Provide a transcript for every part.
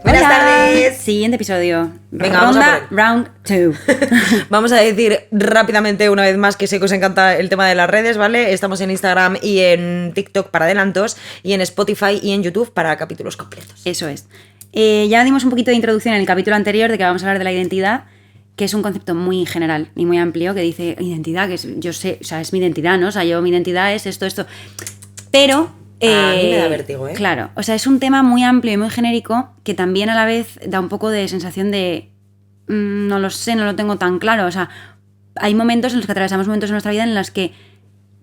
Buenas tardes. Siguiente episodio. Venga, Ronda round 2. Vamos a decir rápidamente una vez más que sé que os encanta el tema de las redes, ¿vale? Estamos en Instagram y en TikTok para adelantos y en Spotify y en YouTube para capítulos completos. Eso es. Ya dimos un poquito de introducción en el capítulo anterior de que vamos a hablar de la identidad, que es un concepto muy general y muy amplio que dice identidad, que es, yo sé, o sea, es mi identidad, ¿no? O sea, mi identidad es esto. Pero... a mí me da vértigo, ¿eh? Claro, o sea, es un tema muy amplio y muy genérico que también a la vez da un poco de sensación de no lo sé, no lo tengo tan claro. O sea, hay momentos en los que atravesamos momentos en nuestra vida en los que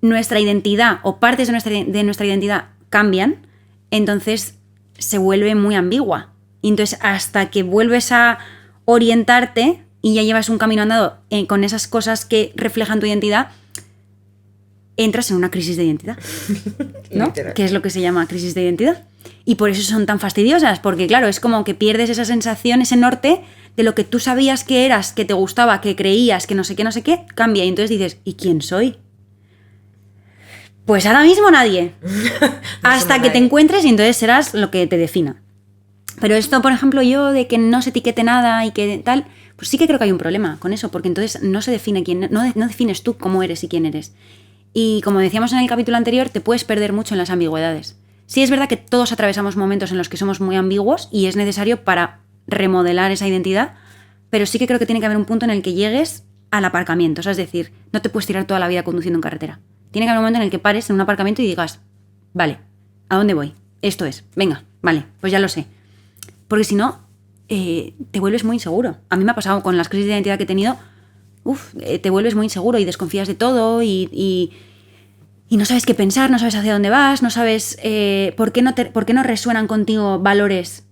nuestra identidad o partes de nuestra identidad cambian, entonces se vuelve muy ambigua. Y entonces hasta que vuelves a orientarte y ya llevas un camino andado con esas cosas que reflejan tu identidad, entras en una crisis de identidad, ¿no? Literal. Que es lo que se llama crisis de identidad. Y por eso son tan fastidiosas, porque claro, es como que pierdes esa sensación, ese norte de lo que tú sabías que eras, que te gustaba, que creías, que no sé qué, cambia. Y entonces dices, ¿y quién soy? Pues ahora mismo nadie. Hasta que te encuentres y entonces serás lo que te defina. Pero esto, por ejemplo, yo de que no se etiquete nada y que tal, pues sí que creo que hay un problema con eso, porque entonces no se define no defines tú cómo eres y quién eres. Y como decíamos en el capítulo anterior, te puedes perder mucho en las ambigüedades. Sí es verdad que todos atravesamos momentos en los que somos muy ambiguos y es necesario para remodelar esa identidad, pero sí que creo que tiene que haber un punto en el que llegues al aparcamiento. O sea, es decir, no te puedes tirar toda la vida conduciendo en carretera. Tiene que haber un momento en el que pares en un aparcamiento y digas, vale, ¿a dónde voy? Esto es, venga, vale, pues ya lo sé. Porque si no, te vuelves muy inseguro. A mí me ha pasado con las crisis de identidad que he tenido, te vuelves muy inseguro y desconfías de todo y no sabes qué pensar, no sabes hacia dónde vas, no sabes por qué no resuenan contigo valores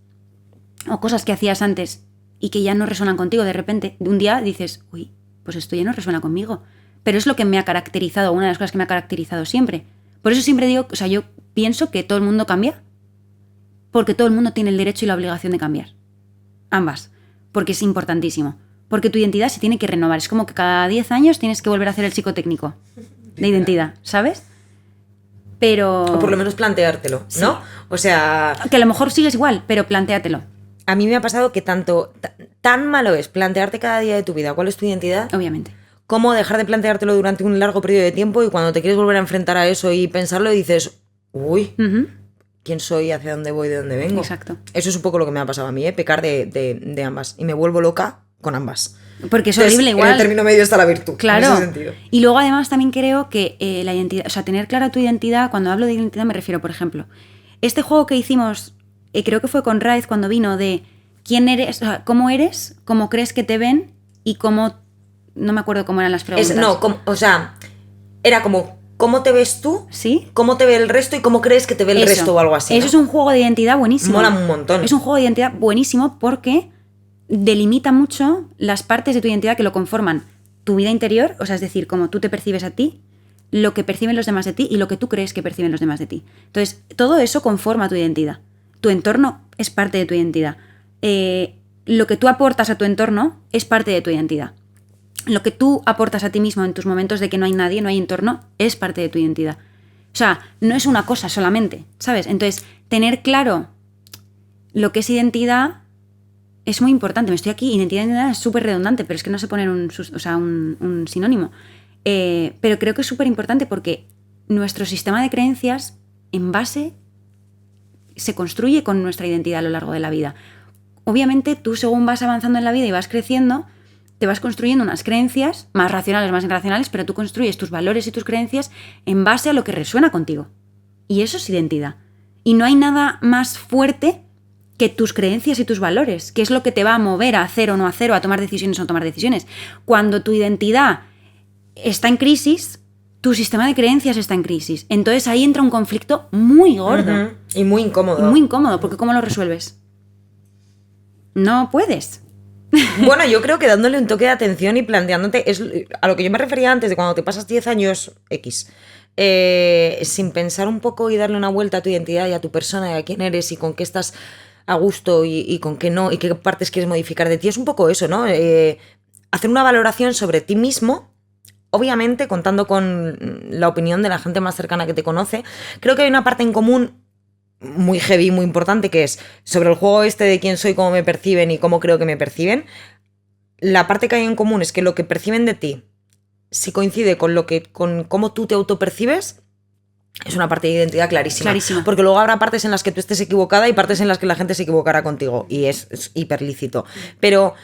o cosas que hacías antes y que ya no resuenan contigo. De repente, un día dices, uy, pues esto ya no resuena conmigo. Pero es lo que me ha caracterizado, una de las cosas que me ha caracterizado siempre. Por eso siempre digo, o sea, yo pienso que todo el mundo cambia, porque todo el mundo tiene el derecho y la obligación de cambiar. Ambas. Porque es importantísimo. Porque tu identidad se tiene que renovar. Es como que cada 10 años tienes que volver a hacer el psicotécnico de identidad, ¿sabes? Pero... O por lo menos planteártelo, Sí. ¿no? O sea... Que a lo mejor sigues igual, pero plantéatelo. A mí me ha pasado que tan malo es plantearte cada día de tu vida cuál es tu identidad, Obviamente. como dejar de planteártelo durante un largo periodo de tiempo y cuando te quieres volver a enfrentar a eso y pensarlo dices, uy, Ujú. ¿quién soy? ¿Hacia dónde voy? ¿De dónde vengo? Exacto. Eso es un poco lo que me ha pasado a mí, pecar de ambas. Y me vuelvo loca con ambas. Porque es Entonces, horrible igual. En el término medio está la virtud. Claro. En ese sentido. Y luego además también creo que la identidad, o sea, tener clara tu identidad, cuando hablo de identidad me refiero, por ejemplo, este juego que hicimos, creo que fue con Raez cuando vino, de quién eres, o sea, cómo crees que te ven y cómo, no me acuerdo cómo eran las preguntas. Era como, ¿cómo te ves tú? ¿Sí? ¿Cómo te ve el resto y cómo crees que te ve el resto o algo así? Eso ¿no? es un juego de identidad buenísimo. Mola un montón. Es un juego de identidad buenísimo porque delimita mucho las partes de tu identidad que lo conforman. Tu vida interior, o sea, es decir, cómo tú te percibes a ti, lo que perciben los demás de ti y lo que tú crees que perciben los demás de ti. Entonces, todo eso conforma tu identidad. Tu entorno es parte de tu identidad. Lo que tú aportas a tu entorno es parte de tu identidad. Lo que tú aportas a ti mismo en tus momentos de que no hay nadie, no hay entorno, es parte de tu identidad. O sea, no es una cosa solamente, ¿sabes? Entonces, tener claro lo que es identidad es muy importante. Me estoy aquí, identidad es súper redundante, pero es que no sé poner un sinónimo. Pero creo que es súper importante porque nuestro sistema de creencias en base se construye con nuestra identidad a lo largo de la vida. Obviamente tú según vas avanzando en la vida y vas creciendo, te vas construyendo unas creencias más racionales, más irracionales, pero tú construyes tus valores y tus creencias en base a lo que resuena contigo. Y eso es identidad. Y no hay nada más fuerte que tus creencias y tus valores, que es lo que te va a mover a hacer o no hacer, o a tomar decisiones o no tomar decisiones. Cuando tu identidad está en crisis, tu sistema de creencias está en crisis. Entonces ahí entra un conflicto muy gordo. Uh-huh. Y muy incómodo. Y muy incómodo, porque ¿cómo lo resuelves? No puedes. Bueno, yo creo que dándole un toque de atención y planteándote, es a lo que yo me refería antes, de cuando te pasas 10 años X, sin pensar un poco y darle una vuelta a tu identidad y a tu persona y a quién eres y con qué estás a gusto y con qué no y qué partes quieres modificar de ti, es un poco eso, ¿no? Hacer una valoración sobre ti mismo obviamente, contando con la opinión de la gente más cercana que te conoce, creo que hay una parte en común muy heavy, muy importante, que es sobre el juego este de quién soy, cómo me perciben y cómo creo que me perciben. La parte que hay en común es que lo que perciben de ti, si coincide con cómo tú te autopercibes, es una parte de identidad clarísima. Porque luego habrá partes en las que tú estés equivocada y partes en las que la gente se equivocará contigo. Y es hiperlícito. Pero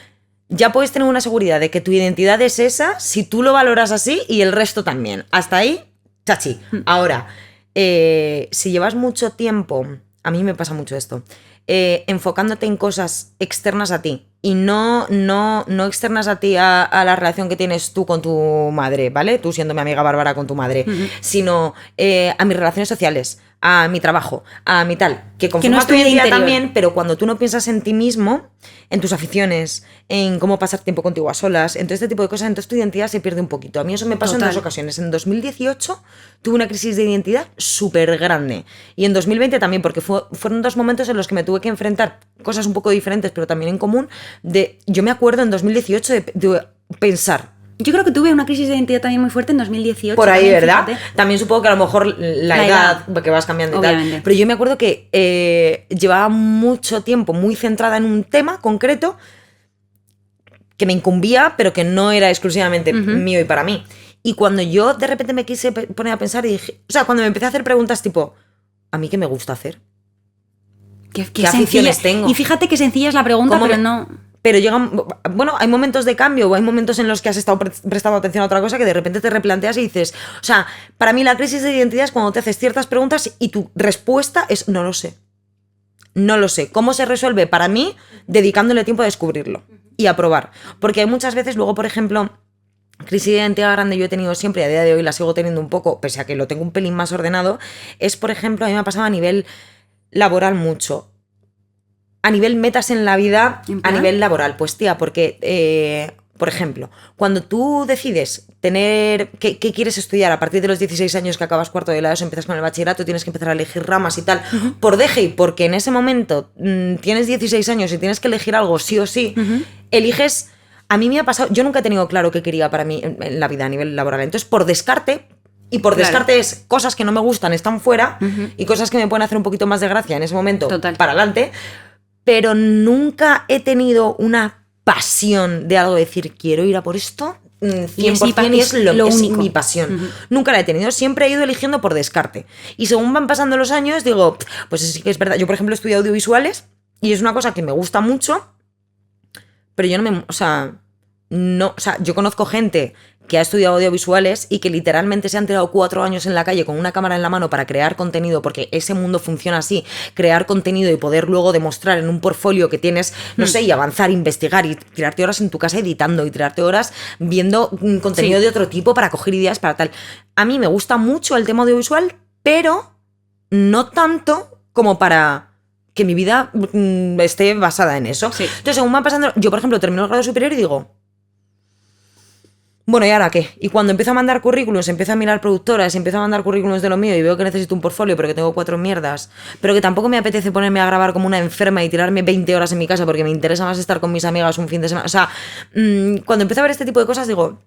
ya puedes tener una seguridad de que tu identidad es esa si tú lo valoras así y el resto también. Hasta ahí, chachi. Ahora, si llevas mucho tiempo, a mí me pasa mucho esto, enfocándote en cosas externas a ti y no externas a ti a la relación que tienes tú con tu madre, ¿vale? Tú siendo mi amiga Bárbara con tu madre, sino a mis relaciones sociales, a mi trabajo, a mi tal, que conforma tu identidad también, pero cuando tú no piensas en ti mismo, en tus aficiones, en cómo pasar tiempo contigo a solas, en todo este tipo de cosas, entonces tu identidad se pierde un poquito. A mí eso me pasó en 2 ocasiones. En 2018 tuve una crisis de identidad súper grande. Y en 2020 también, porque fueron 2 momentos en los que me tuve que enfrentar cosas un poco diferentes, pero también en común. Yo me acuerdo en 2018 de pensar. Yo creo que tuve una crisis de identidad también muy fuerte en 2018. Por ahí, también, ¿verdad? Fíjate. También supongo que a lo mejor la edad, que vas cambiando y tal. Pero yo me acuerdo que llevaba mucho tiempo muy centrada en un tema concreto que me incumbía, pero que no era exclusivamente mío y para mí. Y cuando yo de repente me quise poner a pensar y dije... O sea, cuando me empecé a hacer preguntas tipo... ¿A mí qué me gusta hacer? ¿Qué aficiones tengo? Y fíjate que sencilla es la pregunta, pero no... Pero hay momentos de cambio o hay momentos en los que has estado prestando atención a otra cosa que de repente te replanteas y dices, o sea, para mí la crisis de identidad es cuando te haces ciertas preguntas y tu respuesta es no lo sé. No lo sé. ¿Cómo se resuelve? Para mí, dedicándole tiempo a descubrirlo y a probar. Porque hay muchas veces, luego, por ejemplo, crisis de identidad grande yo he tenido siempre y a día de hoy la sigo teniendo un poco, pese a que lo tengo un pelín más ordenado, es, por ejemplo, a mí me ha pasado a nivel laboral mucho. A nivel metas en la vida, a nivel laboral, pues tía, porque, por ejemplo, cuando tú decides tener qué quieres estudiar a partir de los 16 años que acabas cuarto de la ESO, empiezas con el bachillerato, tienes que empezar a elegir ramas y tal, por deje y porque en ese momento tienes 16 años y tienes que elegir algo sí o sí, eliges... A mí me ha pasado, yo nunca he tenido claro qué quería para mí en la vida a nivel laboral, entonces por descarte... Y por descarte es cosas que no me gustan, están fuera, y cosas que me pueden hacer un poquito más de gracia en ese momento, para adelante... Pero nunca he tenido una pasión de algo de decir, quiero ir a por esto 100% y es lo único. Mi pasión. Nunca la he tenido, siempre he ido eligiendo por descarte. Y según van pasando los años, digo, pues sí que es verdad. Yo, por ejemplo, estudio audiovisuales y es una cosa que me gusta mucho, pero yo yo conozco gente que ha estudiado audiovisuales y que literalmente se han tirado 4 años en la calle con una cámara en la mano para crear contenido, porque ese mundo funciona así, crear contenido y poder luego demostrar en un portfolio que tienes, no sé, y avanzar, investigar y tirarte horas en tu casa editando y tirarte horas viendo contenido de otro tipo para coger ideas para tal. A mí me gusta mucho el tema audiovisual, pero no tanto como para... que mi vida esté basada en eso. Entonces, según va pasando... Yo, por ejemplo, termino el grado superior y digo... Bueno, ¿y ahora qué? Y cuando empiezo a mandar currículums, empiezo a mirar productoras, empiezo a mandar currículums de lo mío y veo que necesito un portfolio porque tengo 4 mierdas, pero que tampoco me apetece ponerme a grabar como una enferma y tirarme 20 horas en mi casa porque me interesa más estar con mis amigas un fin de semana. O sea, cuando empiezo a ver este tipo de cosas digo,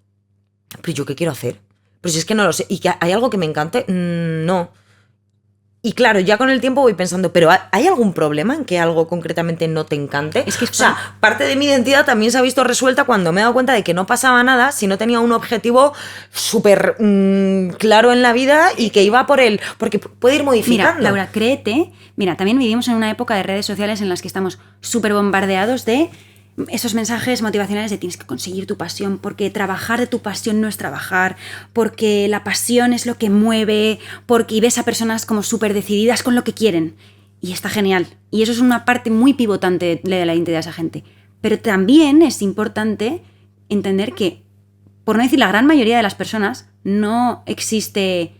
¿pero yo qué quiero hacer? Pero si es que no lo sé. ¿Y que hay algo que me encante? No. Y claro, ya con el tiempo voy pensando, ¿pero hay algún problema en que algo concretamente no te encante? Es que o sea, parte de mi identidad también se ha visto resuelta cuando me he dado cuenta de que no pasaba nada si no tenía un objetivo súper claro en la vida y que iba por él, porque puede ir modificando. Mira, Laura, créete, también vivimos en una época de redes sociales en las que estamos súper bombardeados de esos mensajes motivacionales de tienes que conseguir tu pasión, porque trabajar de tu pasión no es trabajar, porque la pasión es lo que mueve, porque ves a personas como súper decididas con lo que quieren. Y está genial. Y eso es una parte muy pivotante de la identidad de esa gente. Pero también es importante entender que, por no decir la gran mayoría de las personas, no existe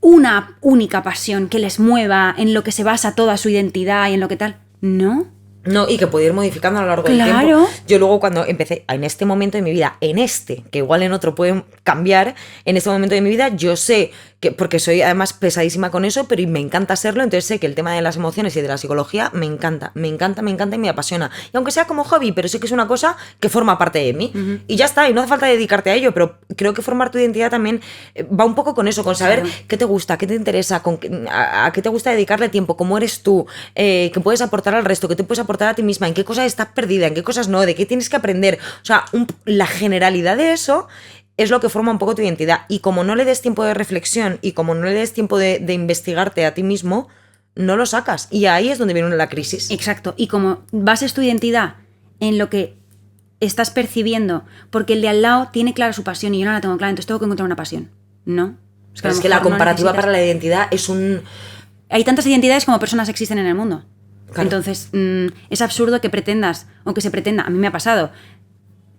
una única pasión que les mueva, en lo que se basa toda su identidad y en lo que tal. No. No, y que puede ir modificando a lo largo del tiempo. Yo luego cuando empecé, en este momento de mi vida, que igual en otro pueden cambiar, en este momento de mi vida yo sé porque soy además pesadísima con eso, pero me encanta serlo, entonces sé que el tema de las emociones y de la psicología me encanta y me apasiona. Y aunque sea como hobby, pero sí que es una cosa que forma parte de mí. Y ya está, y no hace falta dedicarte a ello, pero creo que formar tu identidad también va un poco con eso, con saber qué te gusta, qué te interesa, a qué te gusta dedicarle tiempo, cómo eres tú, qué puedes aportar al resto, qué te puedes aportar a ti misma, en qué cosas estás perdida, en qué cosas no, de qué tienes que aprender. O sea, la generalidad de eso es lo que forma un poco tu identidad. Y como no le des tiempo de reflexión y como no le des tiempo de investigarte a ti mismo, no lo sacas. Y ahí es donde viene la crisis. Exacto. Y como bases tu identidad en lo que estás percibiendo, porque el de al lado tiene clara su pasión y yo no la tengo clara, entonces tengo que encontrar una pasión. No. Es que la comparativa para la identidad es un... Hay tantas identidades como personas existen en el mundo. Claro. Entonces, es absurdo que pretendas, o que se pretenda, a mí me ha pasado,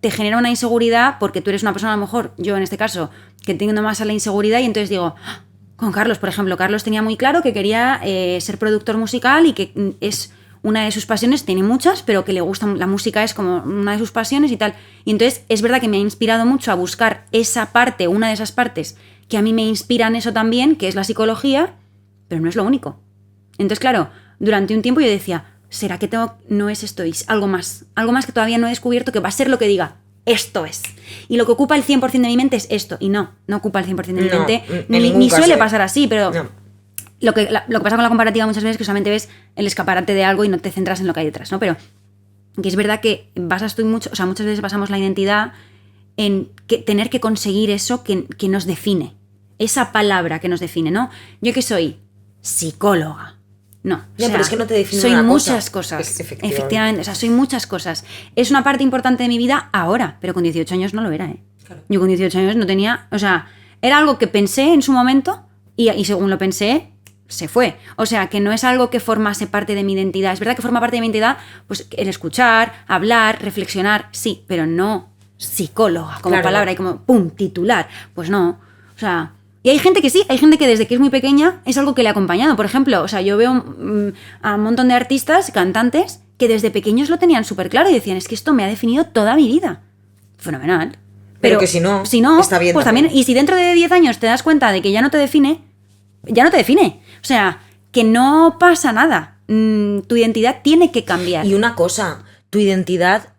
te genera una inseguridad porque tú eres una persona, a lo mejor, yo en este caso, que tengo más a la inseguridad y entonces digo, con Carlos, por ejemplo, Carlos tenía muy claro que quería ser productor musical y que es una de sus pasiones, tiene muchas, pero que le gusta, la música es como una de sus pasiones y tal. Y entonces es verdad que me ha inspirado mucho a buscar esa parte, una de esas partes que a mí me inspiran eso también, que es la psicología, pero no es lo único. Entonces, claro, durante un tiempo yo decía, ¿será que no es esto? Es algo más que todavía no he descubierto, que va a ser lo que diga, esto es. Y lo que ocupa el 100% de mi mente es esto. Y no ocupa el 100% de mi mente. Ni suele pasar así, pero lo que pasa con la comparativa muchas veces es que solamente ves el escaparate de algo y no te centras en lo que hay detrás, ¿no? Pero que es verdad que basas tú mucho, o sea, muchas veces basamos la identidad en tener que conseguir eso que nos define. Esa palabra que nos define, ¿no? ¿Yo qué soy? Psicóloga. No, ya, pero es que no te define soy una muchas cosas. Efectivamente, o sea, soy muchas cosas. Es una parte importante de mi vida ahora, pero con 18 años no lo era, ¿eh? Claro. Yo con 18 años no tenía, o sea, era algo que pensé en su momento y según lo pensé, se fue. O sea, que no es algo que formase parte de mi identidad. Es verdad que forma parte de mi identidad, pues el escuchar, hablar, reflexionar, sí, pero no psicóloga como palabra y como pum, titular. Pues no, o sea... Y hay gente que sí, hay gente que desde que es muy pequeña es algo que le ha acompañado. Por ejemplo, o sea, yo veo a un montón de artistas, cantantes, que desde pequeños lo tenían súper claro y decían, es que esto me ha definido toda mi vida. Fenomenal. Pero que si no está bien pues también. Y si dentro de 10 años te das cuenta de que ya no te define, ya no te define. O sea, que no pasa nada. Tu identidad tiene que cambiar. Y una cosa, tu identidad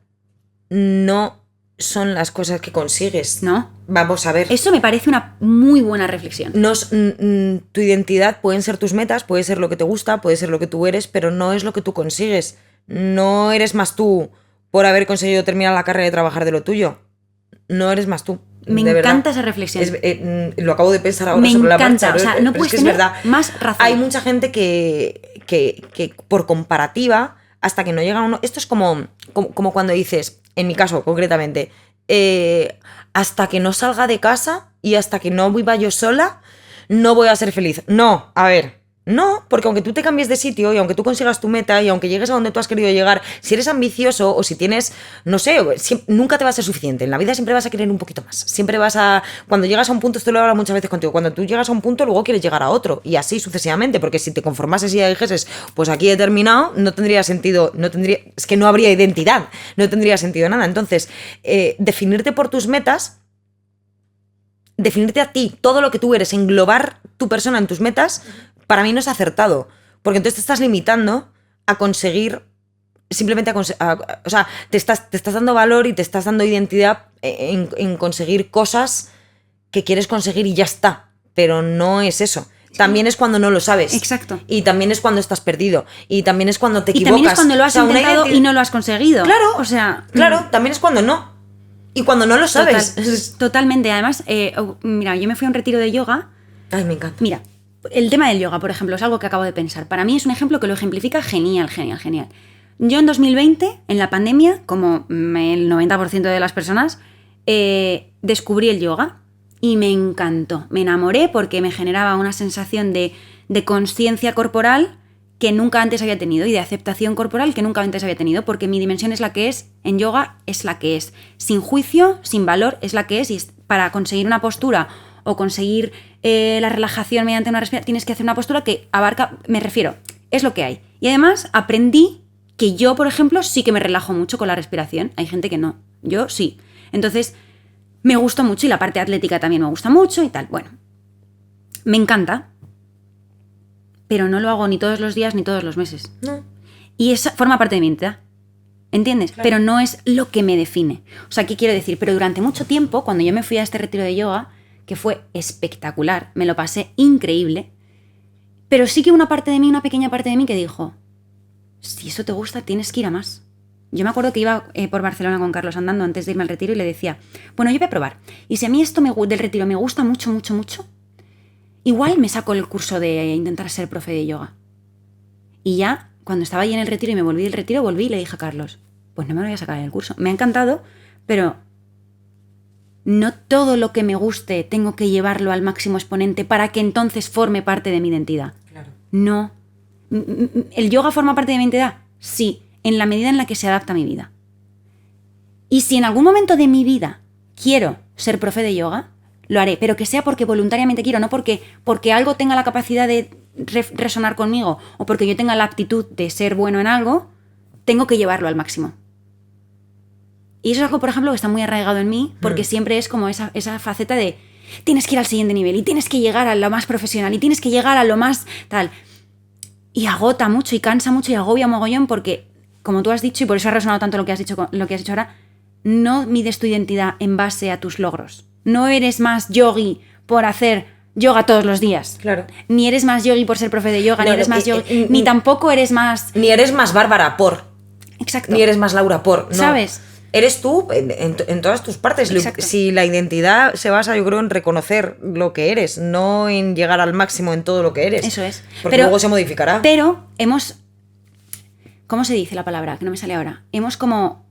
no son las cosas que consigues. No. Vamos a ver. Eso me parece una muy buena reflexión. Tu identidad pueden ser tus metas, puede ser lo que te gusta, puede ser lo que tú eres, pero no es lo que tú consigues. No eres más tú por haber conseguido terminar la carrera y trabajar de lo tuyo. No eres más tú. Me encanta esa reflexión. Lo acabo de pensar ahora sobre la marcha. O sea, no puedes tener más razón. Hay mucha gente que por comparativa, hasta que no llega uno... Esto es como cuando dices, en mi caso concretamente, hasta que no salga de casa y hasta que no viva yo sola, no voy a ser feliz. No, a ver, no, porque aunque tú te cambies de sitio y aunque tú consigas tu meta y aunque llegues a donde tú has querido llegar, si eres ambicioso o si tienes, no sé, nunca te va a ser suficiente. En la vida siempre vas a querer un poquito más. Siempre vas a... Cuando llegas a un punto, esto lo he hablado muchas veces contigo, cuando tú llegas a un punto, luego quieres llegar a otro y así sucesivamente, porque si te conformases y ya dijeses, pues aquí he terminado, no tendría sentido, es que no habría identidad, no tendría sentido nada. Entonces, definirte por tus metas, definirte a ti, todo lo que tú eres, englobar tu persona en tus metas, para mí no es acertado, porque entonces te estás limitando a conseguir, simplemente o sea, te estás dando valor y te estás dando identidad en conseguir cosas que quieres conseguir y ya está, pero no es eso. También es cuando no lo sabes. Exacto. Y también es cuando estás perdido. Y también es cuando te equivocas. Y también es cuando lo has intentado y no lo has conseguido. Claro, o sea, claro, también es cuando no. Y cuando no lo sabes. Totalmente. Además, mira, yo me fui a un retiro de yoga. Ay, me encanta. Mira, el tema del yoga, por ejemplo, es algo que acabo de pensar. Para mí es un ejemplo que lo ejemplifica genial. Yo en 2020, en la pandemia, como el 90% de las personas, descubrí el yoga y me encantó. Me enamoré porque me generaba una sensación de consciencia corporal que nunca antes había tenido y de aceptación corporal que nunca antes había tenido, porque mi dimensión es la que es, en yoga es la que es. Sin juicio, sin valor, es la que es, y para conseguir una postura o conseguir la relajación mediante una respiración, tienes que hacer una postura que abarca, me refiero, es lo que hay. Y además aprendí que yo, por ejemplo, sí que me relajo mucho con la respiración. Hay gente que no, yo sí. Entonces, me gustó mucho y la parte atlética también me gusta mucho y tal. Bueno, me encanta, pero no lo hago ni todos los días ni todos los meses. No. Y eso forma parte de mi identidad. ¿Entiendes? Claro. Pero no es lo que me define. O sea, ¿qué quiero decir? Pero durante mucho tiempo, cuando yo me fui a este retiro de yoga, que fue espectacular, me lo pasé increíble, pero sí que una pequeña parte de mí que dijo, si eso te gusta, tienes que ir a más. Yo me acuerdo que iba por Barcelona con Carlos andando antes de irme al retiro y le decía, bueno, yo voy a probar. Y si a mí esto del retiro me gusta mucho, mucho, mucho, igual me saco el curso de intentar ser profe de yoga. Y ya, cuando estaba ahí en el retiro y me volví del retiro, volví y le dije a Carlos, pues no me voy a sacar el curso. Me ha encantado, pero no todo lo que me guste tengo que llevarlo al máximo exponente para que entonces forme parte de mi identidad. Claro. No. ¿El yoga forma parte de mi identidad? Sí, en la medida en la que se adapta a mi vida. Y si en algún momento de mi vida quiero ser profe de yoga, lo haré, pero que sea porque voluntariamente quiero, no porque algo tenga la capacidad de resonar conmigo o porque yo tenga la aptitud de ser bueno en algo, tengo que llevarlo al máximo. Y eso es algo, por ejemplo, que está muy arraigado en mí, porque siempre es como esa faceta de tienes que ir al siguiente nivel y tienes que llegar a lo más profesional y tienes que llegar a lo más tal. Y agota mucho y cansa mucho y agobia mogollón porque, como tú has dicho, y por eso ha resonado tanto lo que has dicho ahora, no mides tu identidad en base a tus logros. No eres más yogi por hacer yoga todos los días. Claro. Ni eres más yogi por ser profe de yoga, ni eres más yogi, ni tampoco eres más... Ni eres más Bárbara por. Exacto. Ni eres más Laura por. No. ¿Sabes? Eres tú en todas tus partes. Exacto. Si la identidad se basa, yo creo, en reconocer lo que eres, no en llegar al máximo en todo lo que eres. Eso es. Porque luego se modificará. Pero hemos... ¿Cómo se dice la palabra? Que no me sale ahora. Hemos como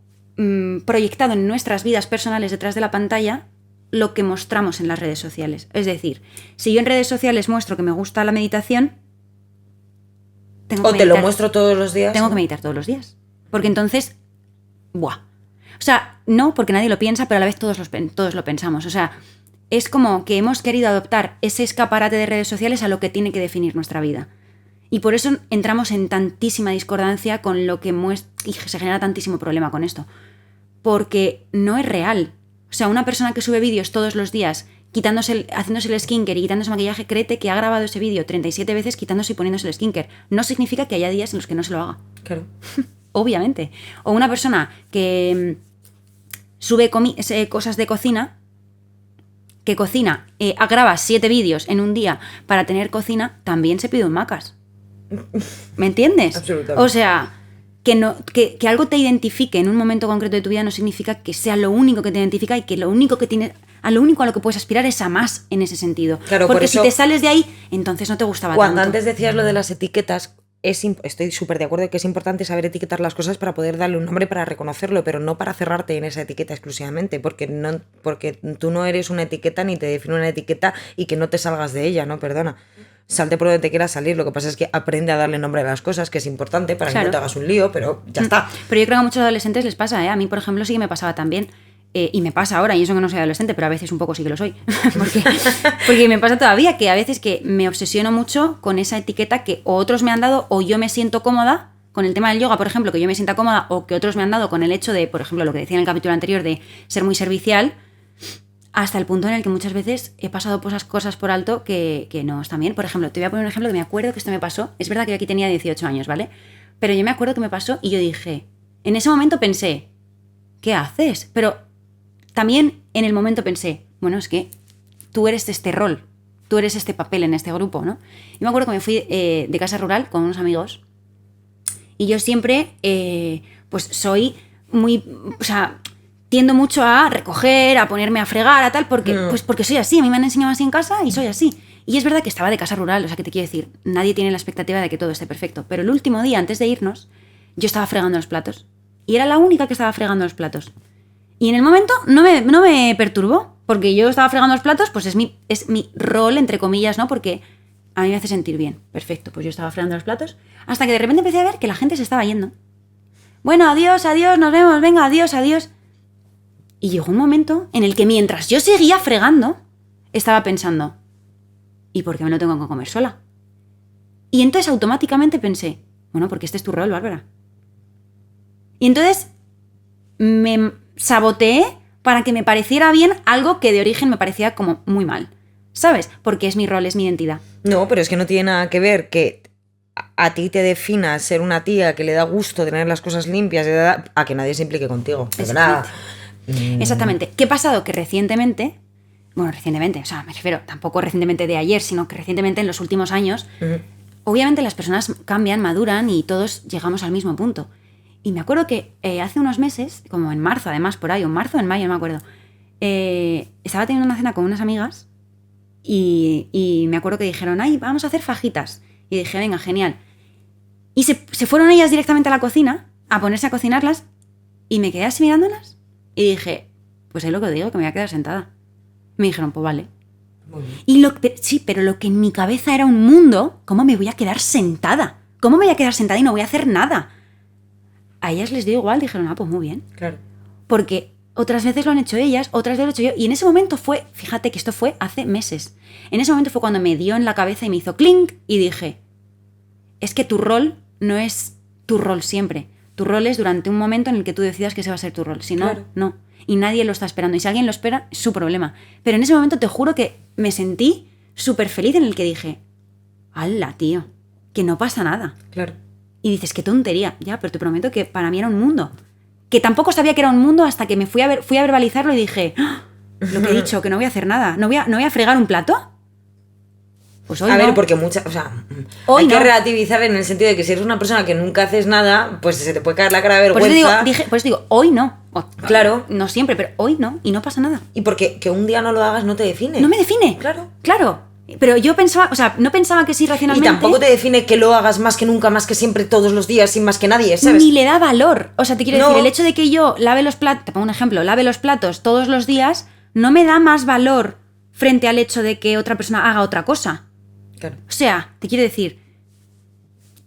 proyectado en nuestras vidas personales detrás de la pantalla lo que mostramos en las redes sociales. Es decir, si yo en redes sociales muestro que me gusta la meditación, tengo que meditar. Te lo muestro todos los días. Tengo que meditar todos los días. Porque entonces, ¡buah! O sea, no porque nadie lo piensa, pero a la vez todos lo pensamos. O sea, es como que hemos querido adoptar ese escaparate de redes sociales a lo que tiene que definir nuestra vida. Y por eso entramos en tantísima discordancia con lo que y se genera tantísimo problema con esto. Porque no es real. O sea, una persona que sube vídeos todos los días haciéndose el skincare y quitándose maquillaje, créete que ha grabado ese vídeo 37 veces quitándose y poniéndose el skincare. No significa que haya días en los que no se lo haga. Claro. Obviamente. O una persona que sube cosas de cocina, que cocina, graba 7 vídeos en un día para tener cocina, también se pide un Macas. ¿Me entiendes? Absolutamente. O sea, que algo te identifique en un momento concreto de tu vida no significa que sea lo único que te identifica y que lo único a lo que puedes aspirar es a más en ese sentido. Claro, porque por eso, si te sales de ahí, entonces no te gustaba tanto. Cuando antes decías lo de las etiquetas, estoy súper de acuerdo en que es importante saber etiquetar las cosas para poder darle un nombre, para reconocerlo, pero no para cerrarte en esa etiqueta exclusivamente, porque tú no eres una etiqueta ni te define una etiqueta y que no te salgas de ella, ¿no? Perdona. Salte por donde te quieras salir, lo que pasa es que aprende a darle nombre a las cosas, que es importante para que no te hagas un lío, pero ya está. Pero yo creo que a muchos adolescentes les pasa, ¿eh? A mí, por ejemplo, sí que me pasaba también. Y me pasa ahora, y eso que no soy adolescente, pero a veces un poco sí que lo soy. porque me pasa todavía que a veces que me obsesiono mucho con esa etiqueta que o otros me han dado o yo me siento cómoda con el tema del yoga, por ejemplo, que yo me sienta cómoda o que otros me han dado con el hecho de, por ejemplo, lo que decía en el capítulo anterior de ser muy servicial, hasta el punto en el que muchas veces he pasado cosas por alto que no están bien. Por ejemplo, te voy a poner un ejemplo que me acuerdo que esto me pasó. Es verdad que yo aquí tenía 18 años, ¿vale? Pero yo me acuerdo que me pasó y yo dije, en ese momento pensé, ¿qué haces? Pero también en el momento pensé, bueno, es que tú eres este rol, tú eres este papel en este grupo, ¿no? Y me acuerdo que me fui de casa rural con unos amigos y yo siempre, pues soy muy, o sea, tiendo mucho a recoger, a ponerme a fregar, a tal, porque soy así, a mí me han enseñado así en casa y soy así. Y es verdad que estaba de casa rural, o sea, que te quiero decir, nadie tiene la expectativa de que todo esté perfecto, pero el último día, antes de irnos, yo estaba fregando los platos y era la única que estaba fregando los platos. Y en el momento no me perturbó, porque yo estaba fregando los platos, pues es mi rol, entre comillas, ¿no? Porque a mí me hace sentir bien. Perfecto, pues yo estaba fregando los platos, hasta que de repente empecé a ver que la gente se estaba yendo. Bueno, adiós, nos vemos, venga, adiós. Y llegó un momento en el que mientras yo seguía fregando, estaba pensando, ¿y por qué me lo tengo que comer sola? Y entonces automáticamente pensé, bueno, porque este es tu rol, Bárbara. Y entonces me saboteé para que me pareciera bien algo que de origen me parecía como muy mal, ¿sabes? Porque es mi rol, es mi identidad. No, pero es que no tiene nada que ver que a ti te defina ser una tía que le da gusto tener las cosas limpias a que nadie se implique contigo. De verdad. Exactamente. ¿Qué ha pasado? Que recientemente, o sea, me refiero tampoco recientemente de ayer, sino que recientemente en los últimos años, obviamente las personas cambian, maduran y todos llegamos al mismo punto. Y me acuerdo que hace unos meses, como en marzo además, por ahí, o en marzo o en mayo, no me acuerdo, estaba teniendo una cena con unas amigas y me acuerdo que dijeron, ay, vamos a hacer fajitas. Y dije, venga, genial. Y se fueron ellas directamente a la cocina a ponerse a cocinarlas y me quedé así mirándolas y dije, pues es lo que os digo, que me voy a quedar sentada. Me dijeron, pues vale. Y sí, pero lo que en mi cabeza era un mundo, ¿cómo me voy a quedar sentada? ¿Cómo me voy a quedar sentada y no voy a hacer nada? A ellas les dio igual, dijeron, pues muy bien. Claro. Porque otras veces lo han hecho ellas, otras veces lo he hecho yo. Y en ese momento fue, fíjate que esto fue hace meses. En ese momento fue cuando me dio en la cabeza y me hizo clink y dije, es que tu rol no es tu rol siempre. Tu rol es durante un momento en el que tú decidas que ese va a ser tu rol. Si no, claro, no. Y nadie lo está esperando. Y si alguien lo espera, es su problema. Pero en ese momento te juro que me sentí súper feliz en el que dije, ¡hala, tío! Que no pasa nada. Claro. Y dices, qué tontería. Ya, pero te prometo que para mí era un mundo. Que tampoco sabía que era un mundo hasta que me fui a verbalizarlo y dije, ¡ah! Lo que he dicho, que no voy a hacer nada. ¿No voy a fregar un plato? Pues hoy a no. ver, porque hay no. que relativizar en el sentido de que si eres una persona que nunca haces nada, pues se te puede caer la cara de vergüenza. Por eso digo, hoy no. Claro. No siempre, pero hoy no. Y no pasa nada. Y porque que un día no lo hagas no te define. No me define. Claro. Claro. Pero yo pensaba, o sea, no pensaba que sí racionalmente. Y tampoco te define que lo hagas más que nunca, más que siempre, todos los días, sin más que nadie, ¿sabes? Ni le da valor. O sea, te quiero decir, el hecho de que yo lave los platos, te pongo un ejemplo, lave los platos todos los días, no me da más valor frente al hecho de que otra persona haga otra cosa. Claro. O sea, te quiero decir,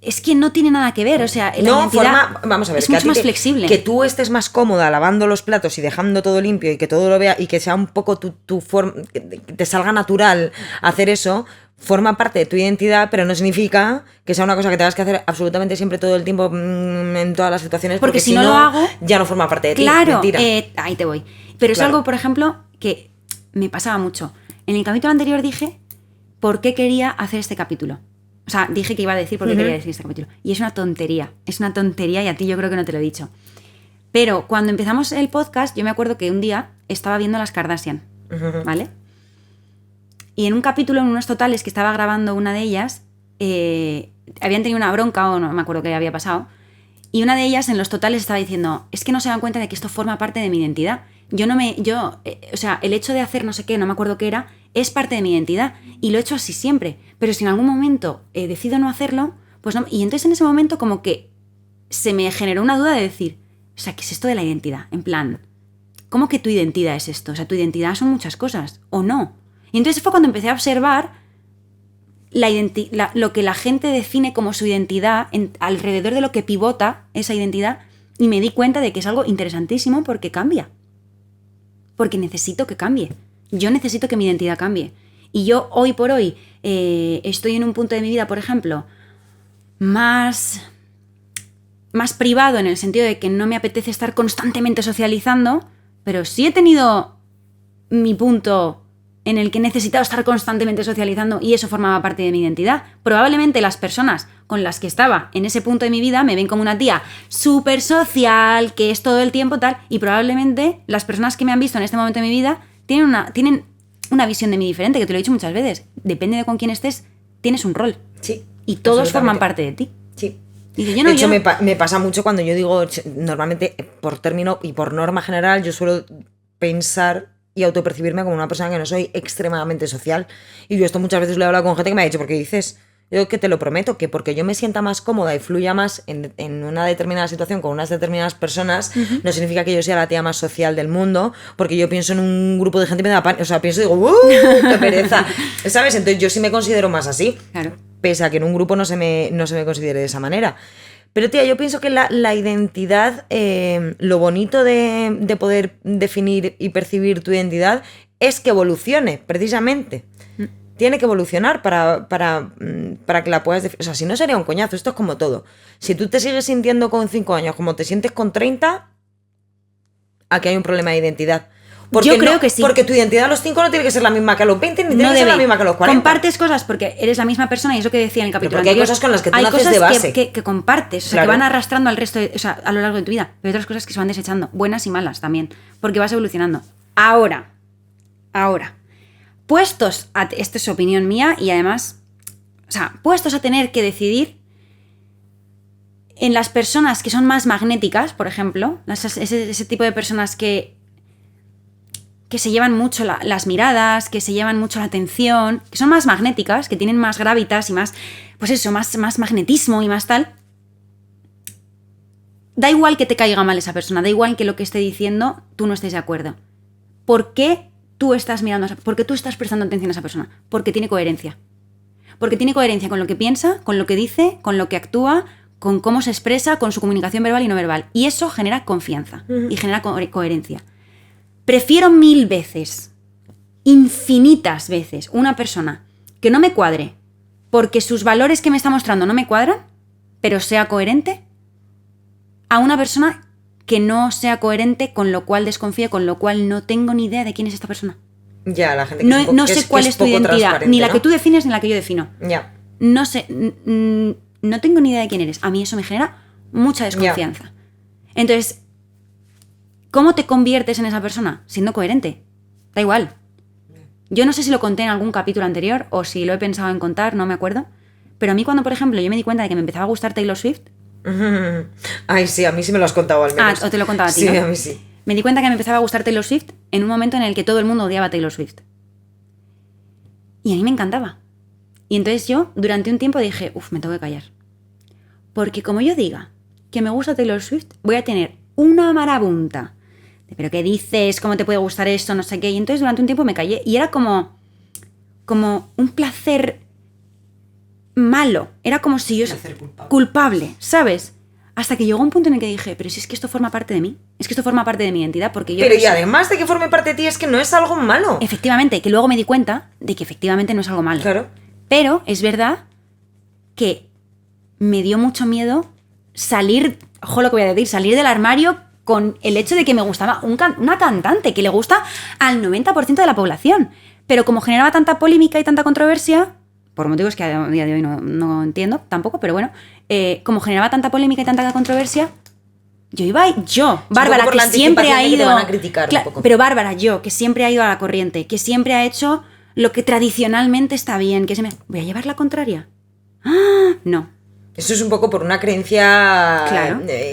es que no tiene nada que ver, o sea, la identidad vamos a ver, es mucho más flexible. Que tú estés más cómoda lavando los platos y dejando todo limpio y que todo lo vea y que sea un poco tu forma, que te salga natural hacer eso, forma parte de tu identidad, pero no significa que sea una cosa que tengas que hacer absolutamente siempre todo el tiempo en todas las situaciones, porque si no lo hago, ya no forma parte de ti. Claro, mentira. Ahí te voy. Pero es algo, por ejemplo, que me pasaba mucho. En el capítulo anterior dije por qué quería hacer este capítulo. O sea, dije que iba a decir por qué quería decir este capítulo. Y es una tontería y a ti yo creo que no te lo he dicho. Pero cuando empezamos el podcast, yo me acuerdo que un día estaba viendo las Kardashian, ¿vale? Y en un capítulo, en unos totales que estaba grabando una de ellas, habían tenido una bronca o no me acuerdo qué había pasado. Y una de ellas en los totales estaba diciendo, es que no se dan cuenta de que esto forma parte de mi identidad. O sea, el hecho de hacer no sé qué, no me acuerdo qué era, es parte de mi identidad y lo he hecho así siempre. Pero si en algún momento decido no hacerlo, pues no. Y entonces en ese momento como que se me generó una duda de decir, o sea, ¿qué es esto de la identidad? En plan, ¿cómo que tu identidad es esto? O sea, tu identidad son muchas cosas, ¿o no? Y entonces fue cuando empecé a observar lo que la gente define como su identidad, alrededor de lo que pivota esa identidad, y me di cuenta de que es algo interesantísimo porque cambia. Porque necesito que cambie. Yo necesito que mi identidad cambie. Y yo hoy por hoy estoy en un punto de mi vida, por ejemplo, más privado, en el sentido de que no me apetece estar constantemente socializando, pero sí he tenido mi punto en el que he necesitado estar constantemente socializando y eso formaba parte de mi identidad. Probablemente las personas con las que estaba en ese punto de mi vida me ven como una tía súper social, que es todo el tiempo tal, y probablemente las personas que me han visto en este momento de mi vida tienen una visión de mí diferente, que te lo he dicho muchas veces. Depende de con quién estés, tienes un rol. Sí. Y todos forman parte de ti. Sí. Y de hecho, me pasa mucho cuando yo digo, normalmente, por término y por norma general, yo suelo pensar y autopercibirme como una persona que no soy extremadamente social. Y yo esto muchas veces lo he hablado con gente que me ha dicho, ¿por qué dices? Yo que te lo prometo, que porque yo me sienta más cómoda y fluya más en una determinada situación con unas determinadas personas, no significa que yo sea la tía más social del mundo, porque yo pienso en un grupo de gente y me da pánico, o sea, pienso y digo, ¡qué pereza! ¿Sabes? Entonces yo sí me considero más así, claro. Pese a que en un grupo no se me considere de esa manera. Pero tía, yo pienso que la identidad, lo bonito de poder definir y percibir tu identidad es que evolucione, precisamente. Tiene que evolucionar para que la puedas definir. O sea, si no sería un coñazo, esto es como todo. Si tú te sigues sintiendo con 5 años como te sientes con 30, aquí hay un problema de identidad. Porque creo que sí. Porque tu identidad a los 5 no tiene que ser la misma que a los 20, ni tiene que ser la misma que a los 40. Compartes cosas porque eres la misma persona y es lo que decía en el capítulo anterior. Hay cosas con las que tú naces de base. Que compartes, o sea, que van arrastrando al resto, o sea, a lo largo de tu vida. Pero hay otras cosas que se van desechando, buenas y malas también, porque vas evolucionando. Ahora, puestos a... Esta es opinión mía y además, o sea, puestos a tener que decidir en las personas que son más magnéticas, por ejemplo, ese tipo de personas que se llevan mucho las miradas, que se llevan mucho la atención, que son más magnéticas, que tienen más gravitas y más, pues eso, más magnetismo y más tal. Da igual que te caiga mal esa persona, da igual que lo que esté diciendo tú no estés de acuerdo. ¿Por qué tú estás mirando por qué tú estás prestando atención a esa persona? Porque tiene coherencia. Porque tiene coherencia con lo que piensa, con lo que dice, con lo que actúa, con cómo se expresa, con su comunicación verbal y no verbal. Y eso genera confianza y genera coherencia. Prefiero 1000 veces, infinitas veces, una persona que no me cuadre porque sus valores que me está mostrando no me cuadran, pero sea coherente, a una persona que no sea coherente, con lo cual desconfíe, con lo cual no tengo ni idea de quién es esta persona. Ya, la gente que no sé cuál es tu identidad, ni la que tú defines ni la que yo defino. Ya. No sé, no tengo ni idea de quién eres. A mí eso me genera mucha desconfianza. Ya. Entonces, ¿cómo te conviertes en esa persona? Siendo coherente. Da igual. Yo no sé si lo conté en algún capítulo anterior o si lo he pensado en contar, no me acuerdo. Pero a mí cuando, por ejemplo, yo me di cuenta de que me empezaba a gustar Taylor Swift... Ay, sí, a mí sí me lo has contado al menos. Ah, o te lo he contado a ti, sí, ¿no? A mí sí. Me di cuenta que me empezaba a gustar Taylor Swift en un momento en el que todo el mundo odiaba a Taylor Swift. Y a mí me encantaba. Y entonces yo, durante un tiempo, dije, me tengo que callar. Porque como yo diga que me gusta Taylor Swift, voy a tener una marabunta de, ¿pero qué dices? ¿Cómo te puede gustar esto? No sé qué. Y entonces durante un tiempo me callé. Y era como un placer malo. Era como si yo... culpable, ¿sabes? Hasta que llegó un punto en el que dije, pero si es que esto forma parte de mí. Es que esto forma parte de mi identidad porque yo... Pero y además de que forme parte de ti, es que no es algo malo. Efectivamente, que luego me di cuenta de que efectivamente no es algo malo. Claro. Pero es verdad que me dio mucho miedo salir, ojo lo que voy a decir, salir del armario con el hecho de que me gustaba una cantante que le gusta al 90% de la población. Pero como generaba tanta polémica y tanta controversia... por motivos que a día de hoy no entiendo tampoco, pero bueno, como generaba tanta polémica y tanta controversia, Bárbara, que siempre ha ido... Pero Bárbara, yo, que siempre ha ido a la corriente, que siempre ha hecho lo que tradicionalmente está bien, que ¿voy a llevar la contraria? ¡Ah! No. Eso es un poco por una creencia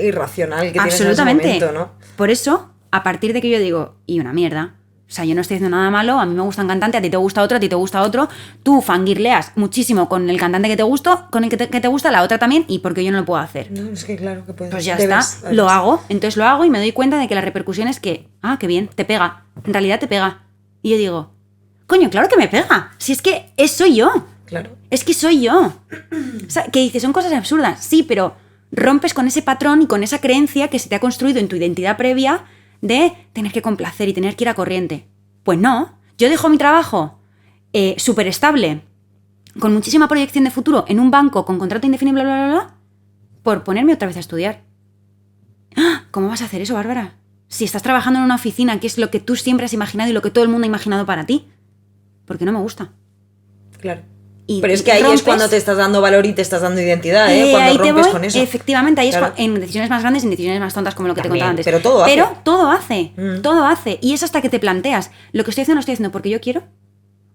irracional que tienes en ese momento, ¿no? Por eso, a partir de que yo digo, y una mierda... O sea, yo no estoy haciendo nada malo, a mí me gusta un cantante, a ti te gusta otro, a ti te gusta otro. Tú fangirleas muchísimo con el cantante que te gustó, con el que te gusta, la otra también, y porque yo no lo puedo hacer. No, es que claro que puedes. Pues ya está, lo hago. Entonces lo hago y me doy cuenta de que la repercusión es que, qué bien, te pega. En realidad te pega. Y yo digo, coño, claro que me pega. Si es que soy yo. Claro. Es que soy yo. O sea, que dices, son cosas absurdas. Sí, pero rompes con ese patrón y con esa creencia que se te ha construido en tu identidad previa de tener que complacer y tener que ir a corriente. Pues no, yo dejo mi trabajo súper estable, con muchísima proyección de futuro, en un banco con contrato indefinido, bla, bla, bla, bla, por ponerme otra vez a estudiar. ¿Cómo vas a hacer eso, Bárbara? Si estás trabajando en una oficina, que es lo que tú siempre has imaginado y lo que todo el mundo ha imaginado para ti. Porque no me gusta. Claro. Pero es que ahí es cuando te estás dando valor y te estás dando identidad, cuando rompes con eso. Efectivamente, ahí es en decisiones más grandes y en decisiones más tontas como lo que te contaba antes. Pero todo hace. Todo hace. Y es hasta que te planteas, ¿lo que estoy haciendo lo estoy haciendo porque yo quiero?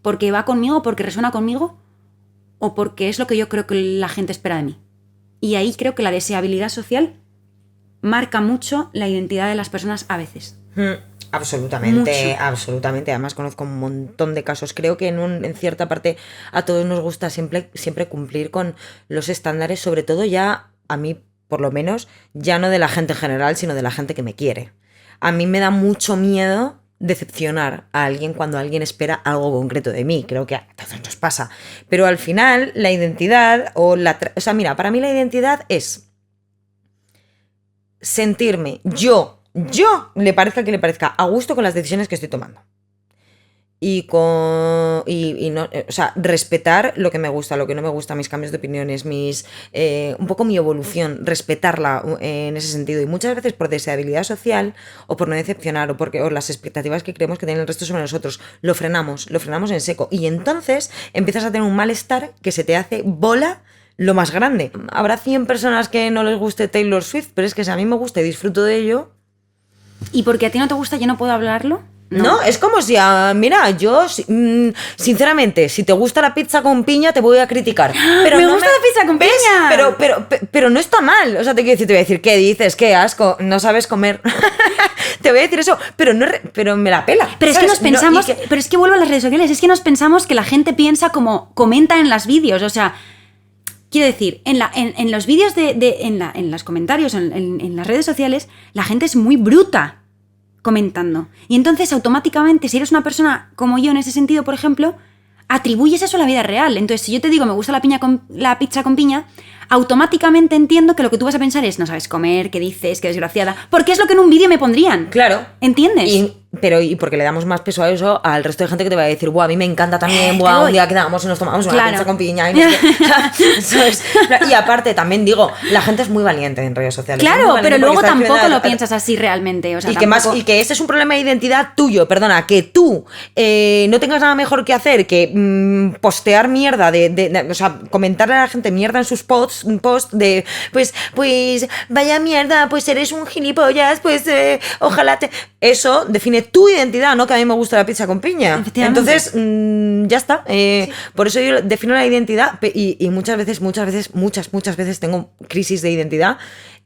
¿Porque va conmigo? ¿Porque resuena conmigo? ¿O porque es lo que yo creo que la gente espera de mí? Y ahí creo que la deseabilidad social marca mucho la identidad de las personas a veces. Absolutamente, mucho. Absolutamente. Además conozco un montón de casos. Creo que en cierta parte a todos nos gusta siempre cumplir con los estándares, sobre todo ya, a mí por lo menos, ya no de la gente en general, sino de la gente que me quiere. A mí me da mucho miedo decepcionar a alguien cuando alguien espera algo concreto de mí. Creo que a todos nos pasa. Pero al final, la identidad mira, para mí la identidad es sentirme yo le parezca que le parezca a gusto con las decisiones que estoy tomando. y no, o sea, respetar lo que me gusta, lo que no me gusta, mis cambios de opiniones, un poco mi evolución, respetarla en ese sentido. Y muchas veces por deshabilidad social o por no decepcionar o las expectativas que creemos que tiene el resto sobre nosotros, lo frenamos en seco. Y entonces empiezas a tener un malestar que se te hace bola lo más grande. Habrá 100 personas que no les guste Taylor Swift, pero es que si a mí me gusta y disfruto de ello... ¿Y porque a ti no te gusta yo no puedo hablarlo? No, es como si, mira, yo, sinceramente, si te gusta la pizza con piña, te voy a criticar. Pero ¡Me gusta la pizza con piña! Pero no está mal. O sea, te voy a decir, ¿qué dices? ¡Qué asco! No sabes comer. Te voy a decir eso, pero me la pela. Pero ¿sabes? Es que nos pensamos, pero es que vuelvo a las redes sociales, es que nos pensamos que la gente piensa como comenta en los vídeos, o sea... Quiero decir, en los vídeos en los comentarios, en las redes sociales, la gente es muy bruta comentando. Y entonces, automáticamente, si eres una persona como yo en ese sentido, por ejemplo, atribuyes eso a la vida real. Entonces, si yo te digo me gusta la pizza con piña, automáticamente entiendo que lo que tú vas a pensar es no sabes comer, qué dices, qué desgraciada. Porque es lo que en un vídeo me pondrían. Claro. ¿Entiendes? Y porque le damos más peso a eso al resto de gente que te va a decir, buah, a mí me encanta también, buah, un día quedamos y nos tomamos una pizza con piña. Y aparte, también digo, la gente es muy valiente en redes sociales. Claro, pero luego tampoco lo piensas así realmente. O sea, y que ese es un problema de identidad tuyo, perdona, que tú no tengas nada mejor que hacer que postear mierda, o sea, comentarle a la gente mierda en sus posts de, pues, vaya mierda, pues eres un gilipollas, pues, ojalá te... Eso define tu identidad, no que a mí me gusta la pizza con piña. Entonces, ya está. Sí. Por eso yo defino la identidad y muchas veces tengo crisis de identidad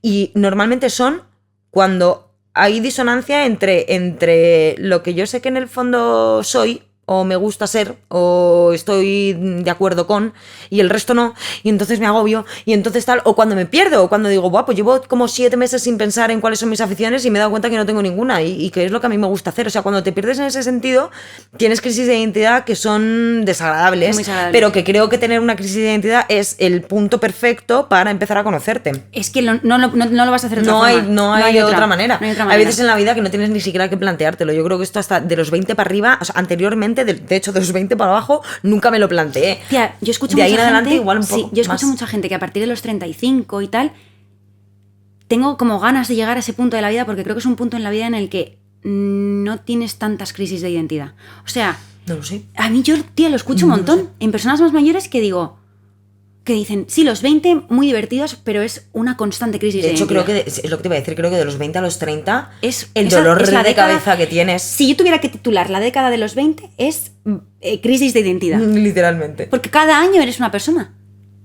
y normalmente son cuando hay disonancia entre lo que yo sé que en el fondo soy o me gusta ser, o estoy de acuerdo con, y el resto no, y entonces me agobio, y entonces tal, o cuando me pierdo, o cuando digo, pues llevo como 7 meses sin pensar en cuáles son mis aficiones y me he dado cuenta que no tengo ninguna, y que es lo que a mí me gusta hacer. O sea, cuando te pierdes en ese sentido, tienes crisis de identidad que son desagradables, pero que creo que tener una crisis de identidad es el punto perfecto para empezar a conocerte. Es que no lo vas a hacer de otra forma. No hay otra manera. Hay veces en la vida que no tienes ni siquiera que planteártelo. Yo creo que esto hasta de los 20 para arriba, o sea, anteriormente, de hecho de los 20 para abajo, nunca me lo planteé. Tía, yo escucho de ahí mucha en adelante gente, igual un poco sí, yo escucho más. Mucha gente que a partir de los 35 y tal, tengo como ganas de llegar a ese punto de la vida porque creo que es un punto en la vida en el que no tienes tantas crisis de identidad. O sea, no lo sé. A mí yo, tía, lo escucho un montón en personas más mayores que dicen, sí, los 20 muy divertidos, pero es una constante crisis de identidad. De hecho, creo que es lo que te iba a decir, creo que de los 20 a los 30 es el dolor de cabeza que tienes. Si yo tuviera que titular la década de los 20 es crisis de identidad. Literalmente. Porque cada año eres una persona.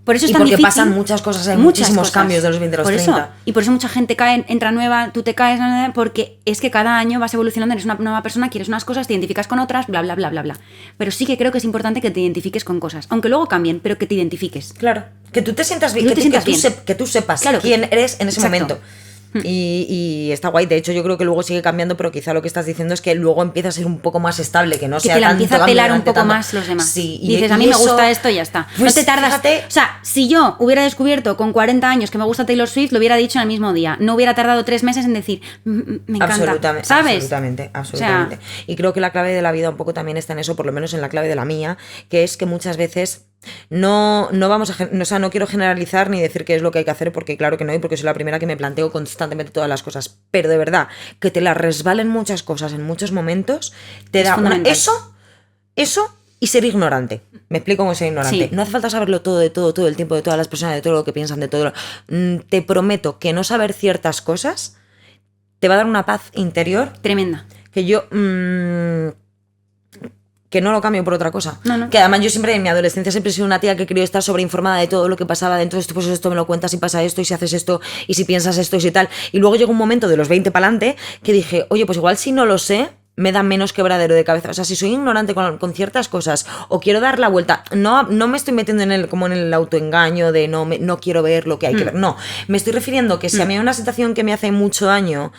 Por eso es tan difícil. Porque pasan muchas cosas, hay muchísimos cambios de los 20 a los 30. Y por eso mucha gente entra nueva, tú te caes, porque es que cada año vas evolucionando, eres una nueva persona, quieres unas cosas, te identificas con otras, bla, bla, bla, bla, bla. Pero sí que creo que es importante que te identifiques con cosas, aunque luego cambien, pero que te identifiques. Claro, que tú te sientas bien, que tú sepas quién eres en ese momento. Y está guay. De hecho, yo creo que luego sigue cambiando, pero quizá lo que estás diciendo es que luego empieza a ser un poco más estable, que no sea te la tanto empieza a pelar un poco tanto. más los demás. Sí, dices, a mí me gusta esto y ya está. Pues no te tardas. Fíjate, o sea, si yo hubiera descubierto con 40 años que me gusta Taylor Swift, lo hubiera dicho en el mismo día. No hubiera tardado 3 meses en decir, me encanta. ¿Sabes? Absolutamente. O sea, y creo que la clave de la vida un poco también está en eso, por lo menos en la clave de la mía, que es que muchas veces no vamos a, o sea, no quiero generalizar ni decir qué es lo que hay que hacer, porque claro que no, y porque soy la primera que me planteo constantemente todas las cosas, pero de verdad, que te las resbalen muchas cosas en muchos momentos, te da eso y ser ignorante. Me explico cómo ser ignorante. Sí. No hace falta saberlo todo el tiempo, de todas las personas, de todo lo que piensan, de todo. Te prometo que no saber ciertas cosas te va a dar una paz interior tremenda. Que yo que no lo cambio por otra cosa. No. Que además yo siempre en mi adolescencia siempre he sido una tía que quería estar sobreinformada de todo lo que pasaba dentro de esto, pues esto me lo cuentas y pasa esto y si haces esto y si piensas esto y si tal. Y luego llegó un momento de los 20 para adelante que dije, oye, pues igual si no lo sé, me da menos quebradero de cabeza. O sea, si soy ignorante con ciertas cosas o quiero dar la vuelta, no me estoy metiendo como en el autoengaño de no quiero ver lo que hay que ver. No, me estoy refiriendo que si a mí hay una situación que me hace mucho daño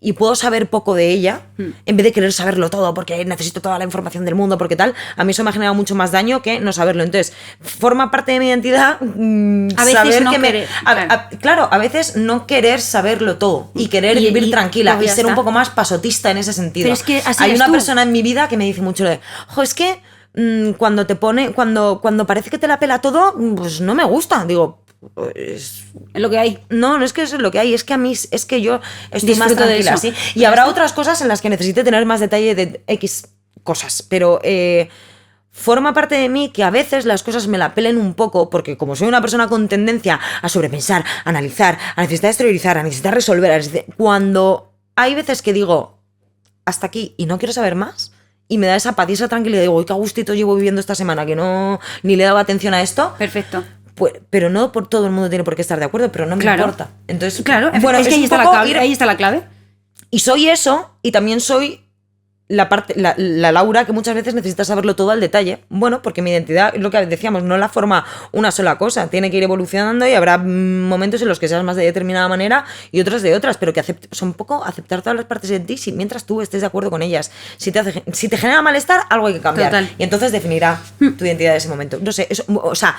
y puedo saber poco de ella, en vez de querer saberlo todo porque necesito toda la información del mundo, porque tal, a mí eso me ha generado mucho más daño que no saberlo. Entonces, forma parte de mi identidad a veces saber no que querer, claro, a veces no querer saberlo todo y querer vivir tranquila y ser un poco más pasotista en ese sentido. Pero es que así hay eres una tú. persona en mi vida que me dice mucho de, es que cuando te pone, cuando parece que te la pela todo, pues no me gusta. Digo, es lo que hay. No es que eso es lo que hay, es que a mí es que yo estoy Disfruto más tranquila, de eso. ¿sí? Y habrá otras cosas en las que necesite tener más detalle de X cosas, pero forma parte de mí que a veces las cosas me la pelen un poco, porque como soy una persona con tendencia a sobrepensar, a analizar, a necesitar exteriorizar, a necesitar resolver, cuando hay veces que digo hasta aquí y no quiero saber más, y me da esa paz y esa tranquilidad, digo, uy, qué gustito llevo viviendo esta semana, que no ni le daba atención a esto. Perfecto. Pues, pero no por todo el mundo tiene por qué estar de acuerdo, pero no me importa. Entonces, claro, bueno, es que ahí está la clave. Y soy eso, y también soy la Laura que muchas veces necesita saberlo todo al detalle. Bueno, porque mi identidad, es lo que decíamos, no la forma una sola cosa, tiene que ir evolucionando y habrá momentos en los que seas más de determinada manera y otros de otras, pero que son un poco aceptar todas las partes de ti mientras tú estés de acuerdo con ellas. Si te genera malestar, algo hay que cambiar. Total. Y entonces definirá tu identidad de ese momento. No sé, eso, o sea,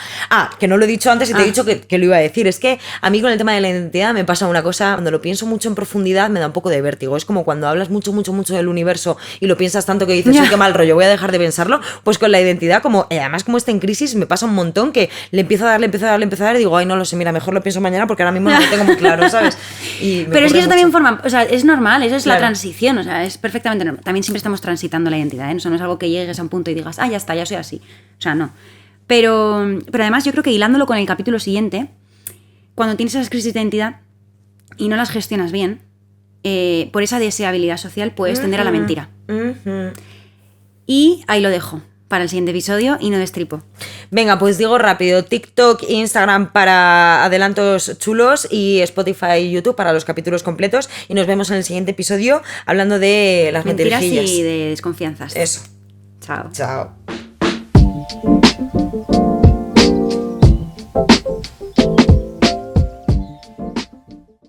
que no lo he dicho antes y te he dicho que lo iba a decir. Es que a mí con el tema de la identidad me pasa una cosa, cuando lo pienso mucho en profundidad me da un poco de vértigo. Es como cuando hablas mucho del universo y lo piensas tanto que dices, uy, qué mal rollo, voy a dejar de pensarlo. Pues con la identidad, además como está en crisis, me pasa un montón que le empiezo a dar y digo, ay, no lo sé, mira, mejor lo pienso mañana porque ahora mismo no lo tengo muy claro, ¿sabes? Pero es que eso también forma, o sea, es normal, eso es claro. La transición, o sea, es perfectamente normal. También siempre estamos transitando la identidad, ¿eh? O sea, no es algo que llegues a un punto y digas, ya está, ya soy así. O sea, no. Pero además yo creo que hilándolo con el capítulo siguiente, cuando tienes esas crisis de identidad y no las gestionas bien, por esa deseabilidad social puedes tender a la mentira. Y ahí lo dejo para el siguiente episodio y no destripo. Venga, pues digo rápido, TikTok e Instagram para adelantos chulos y Spotify y YouTube para los capítulos completos, y nos vemos en el siguiente episodio hablando de las mentiras mentirijillas y de desconfianzas. Eso. Chao. Chao.